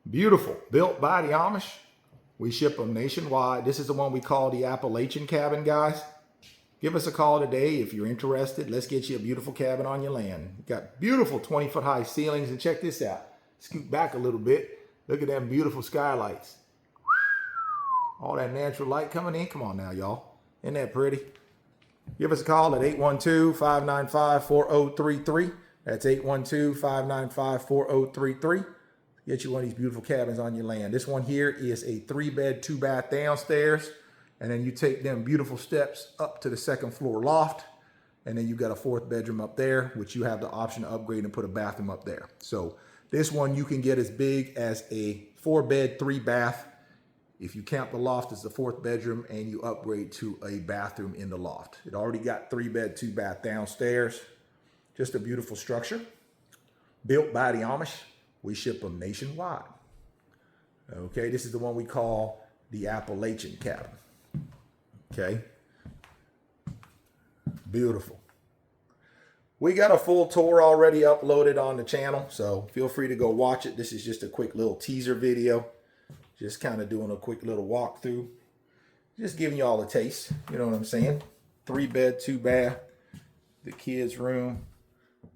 Beautiful, built by the Amish. We ship them nationwide. This is the one we call the Appalachian cabin, guys. Give us a call today if you're interested. Let's get you a beautiful cabin on your land. Got beautiful 20-foot high ceilings, and check this out. Scoot back a little bit. Look at them beautiful skylights. All that natural light coming in. Come on now, y'all. Isn't that pretty? Give us a call at 812-595-4033. That's 812-595-4033. Get you one of these beautiful cabins on your land. This one here is a 3-bed, 2-bath downstairs. And then you take them beautiful steps up to the second floor loft. And then you got a 4th bedroom up there, which you have the option to upgrade and put a bathroom up there. So this one you can get as big as a 4-bed, 3-bath. If you count the loft as the 4th bedroom and you upgrade to a bathroom in the loft. It already got 3-bed, 2-bath downstairs. Just a beautiful structure. Built by the Amish. We ship them nationwide. Okay, this is the one we call the Appalachian cabin. Okay. Beautiful. We got a full tour already uploaded on the channel, so feel free to go watch it. This is just a quick little teaser video. Just kind of doing a quick little walkthrough. Just giving you all a taste. You know what I'm saying? 3-bed, 2-bath. The kids' room.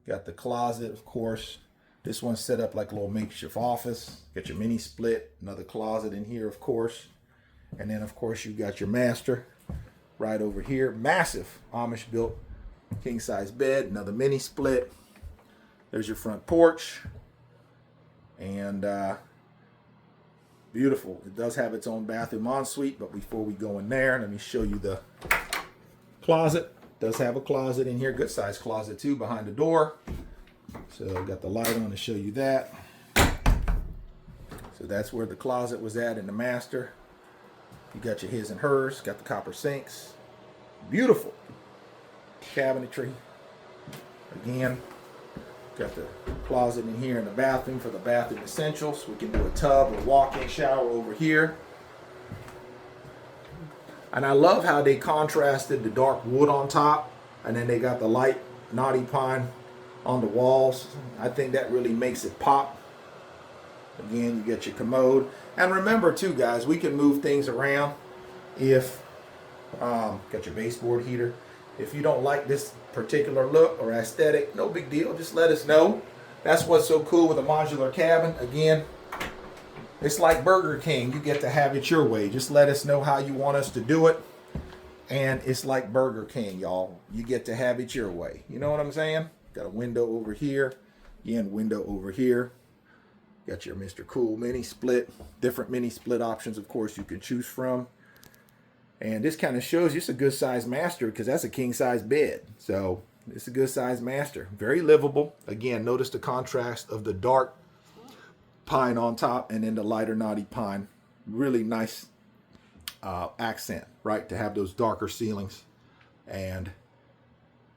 Got the closet, of course. This one's set up like a little makeshift office. Got your mini split. Another closet in here, of course. And then, of course, you got your master right over here. Massive Amish built king-size bed. Another mini split. There's your front porch. And beautiful. It does have its own bathroom ensuite, but before we go in there, let me show you the closet. It does have a closet in here, good size closet too, behind the door. So got the light on to show you that. So that's where the closet was at in the master. You got your his and hers, got the copper sinks. Beautiful cabinetry. Again, got the closet in here in the bathroom for the bathroom essentials. We can do a tub or walk-in shower over here. And I love how they contrasted the dark wood on top, and then they got the light knotty pine on the walls. I think that really makes it pop. Again, you get your commode. And remember too, guys, we can move things around. If got your baseboard heater. If you don't like this particular look or aesthetic, no big deal. Just let us know. That's what's so cool with a modular cabin. Again, it's like Burger King. You get to have it your way. Just let us know how you want us to do it. And it's like Burger King, y'all. You get to have it your way. You know what I'm saying? Got a window over here. Again, window over here. Got your Mr. Cool mini split. Different mini split options, of course, you can choose from. And this kind of shows you it's a good size master because that's a king size bed. So it's a good size master. Very livable. Again, notice the contrast of the dark pine on top and then the lighter knotty pine. Really nice accent, right? To have those darker ceilings and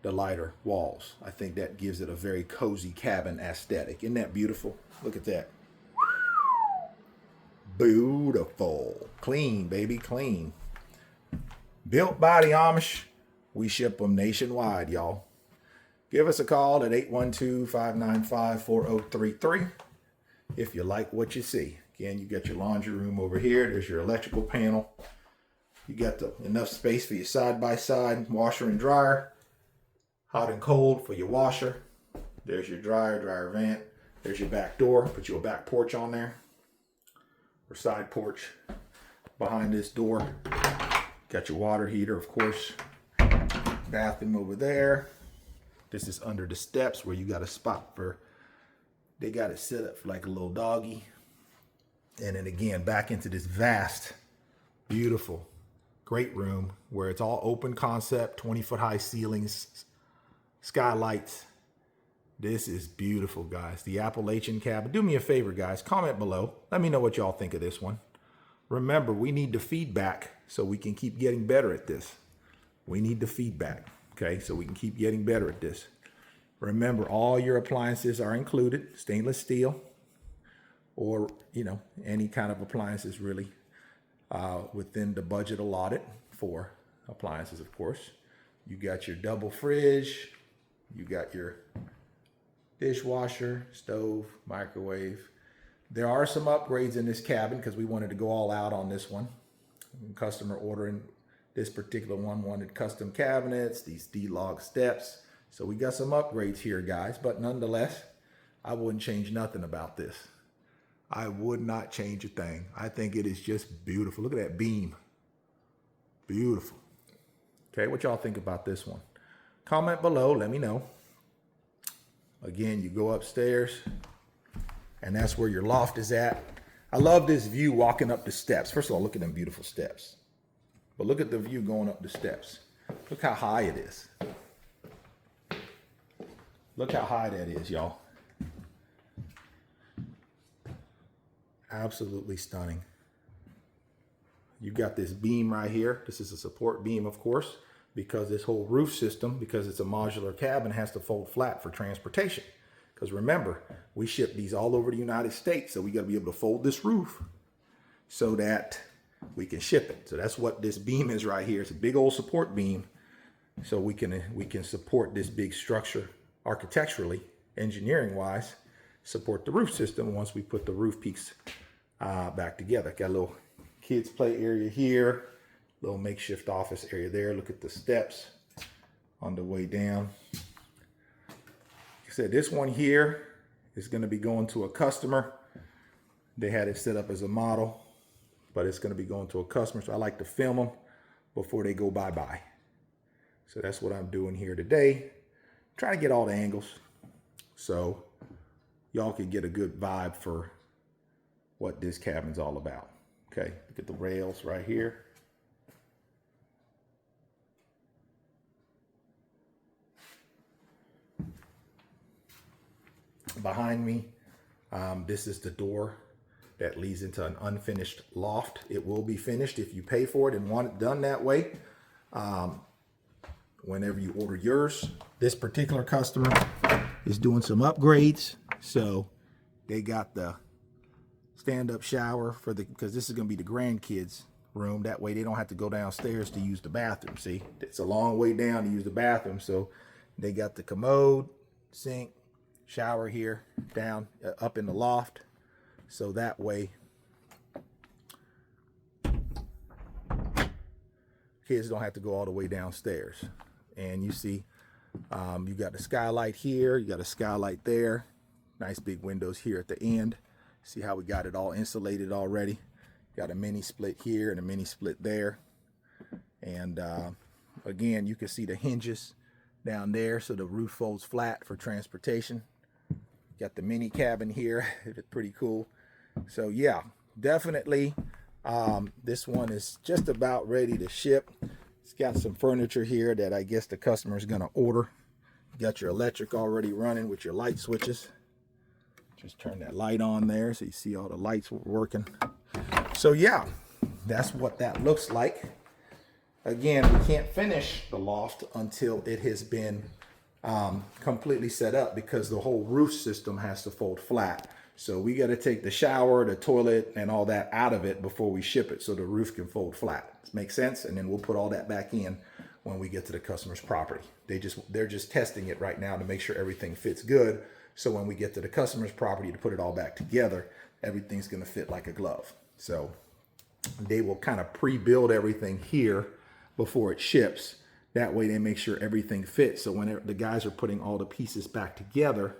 the lighter walls. I think that gives it a very cozy cabin aesthetic. Isn't that beautiful? Look at that. Beautiful. Clean, baby, clean. Built by the Amish. We ship them nationwide, y'all. Give us a call at 812-595-4033 if you like what you see. Again, you got your laundry room over here. There's your electrical panel. You got enough space for your side-by-side washer and dryer. Hot and cold for your washer. There's your dryer vent. There's your back door. Put you a back porch on there. Or side porch behind this door. Got your water heater, of course. Bathroom over there. This is under the steps where you got a spot for, they got it set up for like a little doggy. And then again, back into this vast, beautiful, great room where it's all open concept, 20-foot high ceilings, skylights. This is beautiful, guys. The Appalachian cabin. Do me a favor, guys. Comment below. Let me know what y'all think of this one. Remember, we need the feedback so we can keep getting better at this. We need the feedback, okay? So we can keep getting better at this. Remember, all your appliances are included. Stainless steel or, you know, any kind of appliances really within the budget allotted for appliances, of course. You got your double fridge. You got your dishwasher, stove, microwave. There are some upgrades in this cabin because we wanted to go all out on this one. Customer ordering this particular one wanted custom cabinets, these D-log steps. So we got some upgrades here, guys, but nonetheless, I wouldn't change nothing about this. I would not change a thing. I think it is just beautiful. Look at that beam. Beautiful. Okay, what y'all think about this one? Comment below, let me know. Again, you go upstairs, and that's where your loft is at. I love this view walking up the steps. First of all, look at them beautiful steps. But look at the view going up the steps. Look how high it is. Look how high that is, y'all. Absolutely stunning. You've got this beam right here. This is a support beam, of course, because this whole roof system, because it's a modular cabin, has to fold flat for transportation. Because remember, we ship these all over the United States, so we got to be able to fold this roof so that we can ship it. So that's what this beam is right here. It's a big old support beam, so we can support this big structure architecturally, engineering-wise, support the roof system once we put the roof peaks back together. Got a little kids play area here, little makeshift office area there. Look at the steps on the way down. Like I said, this one here is going to be going to a customer. They had it set up as a model, but it's going to be going to a customer. So I like to film them before they go bye-bye. So that's what I'm doing here today. Trying to get all the angles so y'all can get a good vibe for what this cabin's all about. Okay, look at the rails right here. Behind me, this is the door that leads into an unfinished loft. It will be finished if you pay for it and want it done that way. Whenever you order yours, this particular customer is doing some upgrades. So they got the stand-up shower for because this is going to be the grandkids' room. That way they don't have to go downstairs to use the bathroom. See, it's a long way down to use the bathroom. So they got the commode, sink, shower here, down, up in the loft. So that way kids don't have to go all the way downstairs. And you see, you got the skylight here, you got a skylight there, nice big windows here at the end. See how we got it all insulated already. Got a mini split here and a mini split there. And again, you can see the hinges down there, so the roof folds flat for transportation. Got the mini cabin here. It's pretty cool. So yeah, definitely this one is just about ready to ship. It's got some furniture here that I guess the customer is going to order. You got your electric already running with your light switches. Just turn that light on there so you see all the lights working. So yeah, that's what that looks like. Again, we can't finish the loft until it has been completely set up because the whole roof system has to fold flat. So we got to take the shower, the toilet, and all that out of it before we ship it so the roof can fold flat. Does make sense? And then we'll put all that back in when we get to the customer's property. They're just testing it right now to make sure everything fits good. So when we get to the customer's property to put it all back together, everything's going to fit like a glove. So they will kind of pre-build everything here before it ships. That way they make sure everything fits. So when the guys are putting all the pieces back together,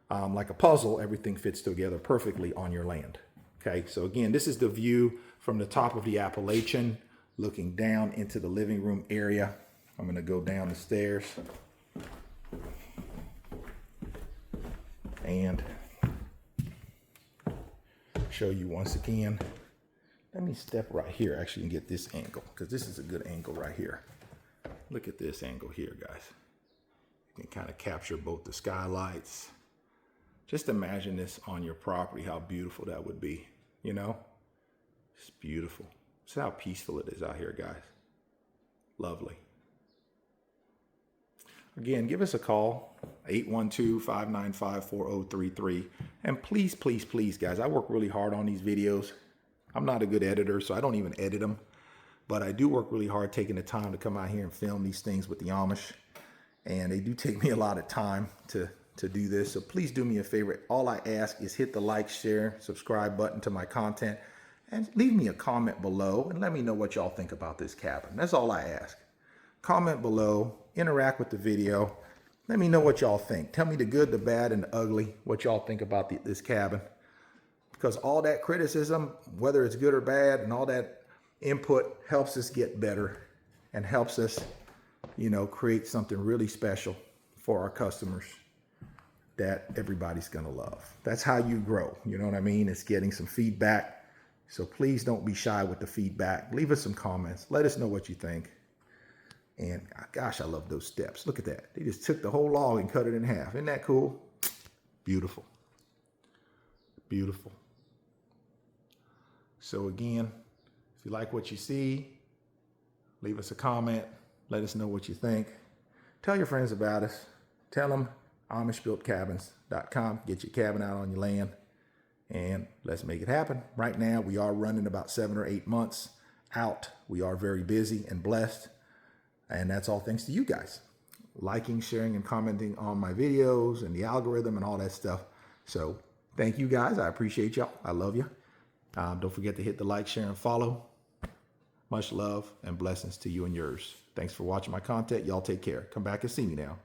like a puzzle, everything fits together perfectly on your land. Okay, so again, this is the view from the top of the Appalachian looking down into the living room area. I'm going to go down the stairs and show you once again. Let me step right here actually and get this angle, because this is a good angle right here. Look at this angle here, guys. You can kind of capture both the skylights. Just imagine this on your property, how beautiful that would be, you know? It's beautiful. See how peaceful it is out here, guys. Lovely. Again, give us a call, 812-595-4033. And please, please, please, guys, I work really hard on these videos. I'm not a good editor, so I don't even edit them. But I do work really hard taking the time to come out here and film these things with the Amish. And they do take me a lot of time to to do this. So please do me a favor. All I ask is hit the like, share, subscribe button to my content, and leave me a comment below and let me know what y'all think about this cabin. That's all I ask. Comment below, interact with the video. Let me know what y'all think. Tell me the good, the bad, and the ugly, what y'all think about this cabin. Because all that criticism, whether it's good or bad, and all that input helps us get better and helps us, you know, create something really special for our customers that everybody's gonna love. That's how you grow, you know what I mean? It's getting some feedback. So please don't be shy with the feedback. Leave us some comments. Let us know what you think. And gosh, I love those steps. Look at that. They just took the whole log and cut it in half. Isn't that cool? Beautiful. Beautiful. So again, if you like what you see, leave us a comment. Let us know what you think. Tell your friends about us. Tell them AmishBuiltCabins.com. Get your cabin out on your land. And let's make it happen. Right now, we are running about 7 or 8 months out. We are very busy and blessed. And that's all thanks to you guys. Liking, sharing, and commenting on my videos and the algorithm and all that stuff. So thank you guys. I appreciate y'all. I love you. Don't forget to hit the like, share, and follow. Much love and blessings to you and yours. Thanks for watching my content. Y'all take care. Come back and see me now.